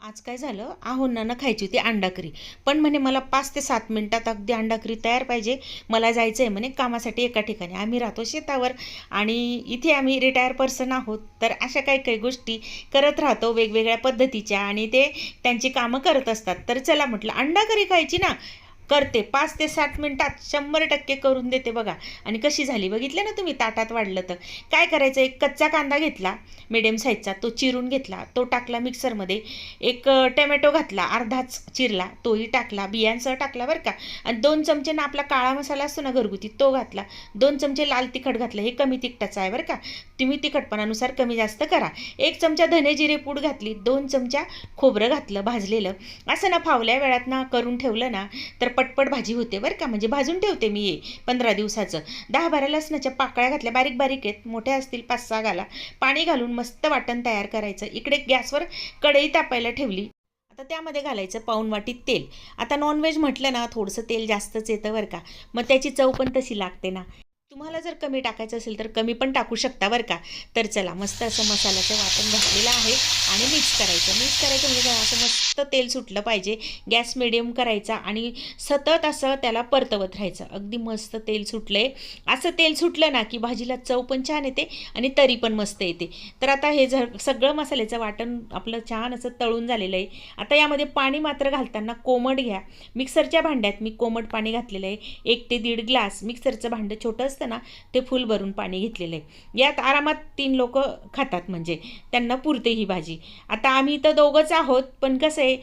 आज काय झालं, आहोंना खायची होती अंडा करी. पण म्हणे मला 5 ते 7 मिनिटात अगदी अंडा करी तयार पाहिजे. मला जायचं आहे म्हणे कामासाठी एका ठिकाणी. आम्ही राहतो शेतावर आणि इथे आम्ही रिटायर पर्सन आहोत. तर अशा काही काही गोष्टी करत राहतो वेगवेगळ्या पद्धतीच्या आणि ते त्यांची कामं करत असतात. तर चला म्हटलं अंडा करी खायची ना, करते 5 ते 7 मिनिटात 100% करून देते बघा. आणि कशी झाली बघितलं ना तुम्ही, ताटात वाढलं तर काय करायचं, एक कच्चा कांदा घेतला मिडियम साईजचा, तो चिरून घेतला, तो टाकला मिक्सरमध्ये. एक टोमॅटो घातला, अर्धाच चिरला, तोही टाकला, बियांसह टाकला बरं का. आणि 2 चमचे ना आपला काळा मसाला असतो ना घरगुती, तो घातला. 2 चमचे लाल तिखट घातलं, हे कमी तिखटाचं आहे बरं का, तुम्ही तिखटपणानुसार कमी जास्त करा. 1 चमचा धने जिरे पूड घातली, 2 चमचा खोबरं घातलं भाजलेलं. असं ना फावल्या वेळात ना करून ठेवलं ना तर पटपट भाजी होते बरं का. म्हणजे भाजून ठेवते मी हे 15 दिवसाचं. 10-12 लसणाच्या पाकळ्या घातल्या, बारीक बारीक आहेत, मोठ्या असतील 5-6 घाला. पाणी घालून मस्त वाटण तयार करायचं. इकडे गॅसवर कढई तापायला ठेवली. आता त्यामध्ये घालायचं पाऊण वाटी तेल. आता नॉनव्हेज म्हटलं ना थोडंसं तेल जास्तच येतं बरं का, मग त्याची चव पण तशी लागते ना. तुम्हाला जर कमी टाकायचं असेल तर कमी पण टाकू शकता बरं का. तर चला मस्त असं मसाल्याचं वाटण घातलेलं आहे आणि मिक्स करायचं म्हणजे असं मस्त तेल सुटलं पाहिजे. गॅस मिडियम करायचा आणि सतत असं त्याला परतवत राहायचं. अगदी मस्त तेल सुटलंय. असं तेल सुटलं ना की भाजीला चव पण छान येते आणि तरी पण मस्त येते. तर आता हे सगळं मसाल्याचं वाटण आपलं छान असं तळून झालेलं आहे. आता यामध्ये पाणी मात्र घालताना कोमट घ्या. मिक्सरच्या भांड्यात मी कोमट पाणी घातलेलं आहे, 1 ते 1.5 ग्लास. मिक्सरचं भांडं छोटं असतं ना ते फुल भरून पाणी घेतलेलं आहे. यात आरामात 3 लोक खातात, म्हणजे त्यांना पुरते ही भाजी. आता आम्ही तर दोघंच आहोत, पण कसं आहे,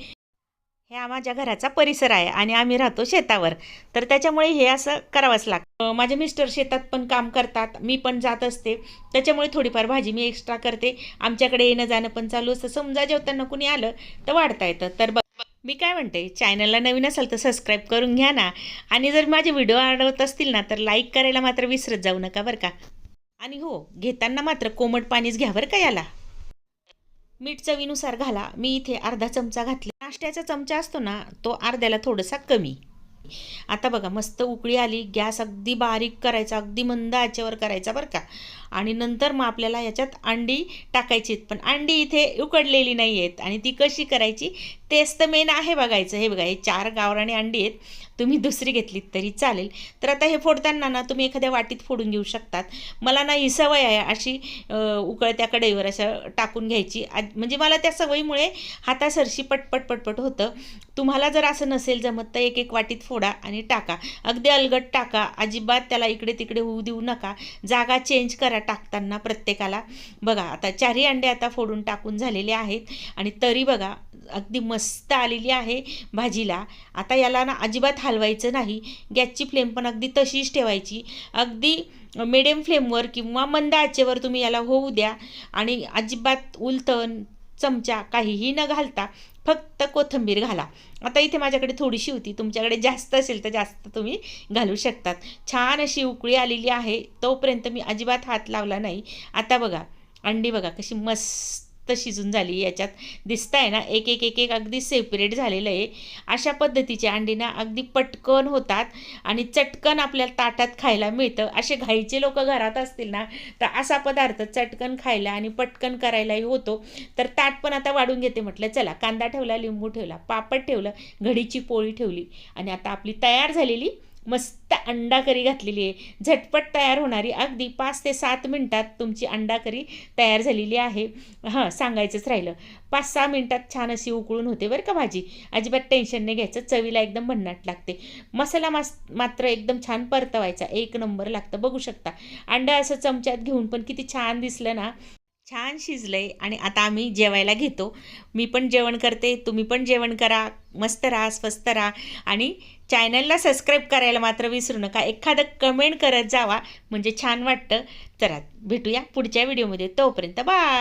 हे माझ्या घराचा परिसर आहे आणि आम्ही राहतो शेतावर. तर त्याच्यामुळे हे असं करावंच लागतं. माझे मिस्टर शेतात पण काम करतात, मी पण जात असते, त्याच्यामुळे थोडीफार भाजी मी एक्स्ट्रा करते. आमच्याकडे येणं जाणं पण चालू असतं, समजा जेवताना कुणी आलं तर वाढता येतं. तर मी काय म्हणते, चॅनलला नवीन असाल तर सबस्क्राईब करून घ्या ना. आणि जर माझे व्हिडिओ आवडत असतील ना तर लाईक करायला मात्र विसरत जाऊ नका बरं का. आणि हो, घेताना मात्र कोमट पाणीच घ्या बरं का याला. मीठ चवीनुसार घाला. मी इथे अर्धा चमचा घातले. नाश्त्याचा चमचा असतो ना तो अर्ध्याला थोडासा कमी. आता बघा मस्त उकळी आली. गॅस अगदी बारीक करायचा, अगदी मंद आचेवर करायचा बरं का. आणि नंतर मग आपल्याला याच्यात अंडी टाकायची आहेत. पण अंडी इथे उकडलेली नाही आहेत आणि ती कशी करायची तेच तर मेन आहे बघायचं. हे बघा, हे 4 गावरानी अंडी आहेत, तुम्ही दुसरी घेतलीत तरी चालेल. तर आता हे फोडताना ना तुम्ही एखाद्या वाटीत फोडून घेऊ शकतात. मला ना ही सवय आहे अशी उकळत्या कढईवर असं टाकून घ्यायची. म्हणजे मला त्या सवयीमुळे हातासरशी पटपट पटपट होतं. तुम्हाला जर असं नसेल जमत तर एक एक वाटीत फोडा आणि टाका. अगदी अलगट टाका, अजिबात त्याला इकडे तिकडे होऊ देऊ नका. जागा चेंज करा टाकताना प्रत्येकाला. बघा आता 4ही अंडे आता फोडून टाकून झालेले आहेत आणि तरी बघा अगदी मस्त आलेली आहे भाजीला. आता याला ना अजिबात हलवायचं नाही. गॅसची फ्लेम पण अगदी तशीच ठेवायची. अगदी मिडियम फ्लेमवर किंवा मंद आचेवर तुम्ही याला होऊ द्या. आणि अजिबात उलटण चमचा काहीही न घालता फक्त कोथिंबीर घाला. आता इथे माझ्याकडे थोडीशी होती, तुमच्याकडे जास्त असेल तर जास्त तुम्ही घालू शकतात. छान अशी उकळी आलेली आहे, तोपर्यंत मी अजिबात हात लावला नाही. आता बघा अंडी बघा कशी मस्त शिजून झाली. याच्यात दिसत आहे ना एक एक एक एक अगदी सेपरेट झालेलं आहे. अशा पद्धतीचे अंडी ना अगदी पटकन होतात आणि चटकन आपल्याला ताटात खायला मिळतं. असे घाईचे लोक घरात असतील ना तर असा पदार्थ चटकन खायला आणि पटकन करायलाही होतो. तर ताट पण आता वाढून घेते. म्हटलं चला, कांदा ठेवला, लिंबू ठेवला, पापड ठेवलं, घडीची पोळी ठेवली आणि आता आपली तयार झालेली मस्त अंडा करी घातलेली आहे. झटपट तयार होणारी, अगदी 5 ते 7 मिनिटात तुमची अंडा करी तयार झालेली आहे. हां, सांगायचंच राहिलं, 5-6 मिनिटात छान अशी उकळून होते बरं का भाजी. अजिबात टेन्शन नाही घ्यायचं, चवीला एकदम भन्नाट लागते. मसाला मात्र एकदम छान परतवायचा, 1 नंबर लागतं. बघू शकता अंडा असं चमच्यात घेऊन पण किती छान दिसलं ना. छान शिजलंय आणि आता आम्ही जेवायला घेतो. मी पण जेवण करते, तुम्ही पण जेवण करा. मस्त राहा, स्वस्त राहा आणि चॅनलला सबस्क्राईब करायला मात्र विसरू नका. एखादं कमेंट करत जावा म्हणजे छान वाटतं. चला भेटूया पुढच्या व्हिडिओमध्ये, तोपर्यंत बाय.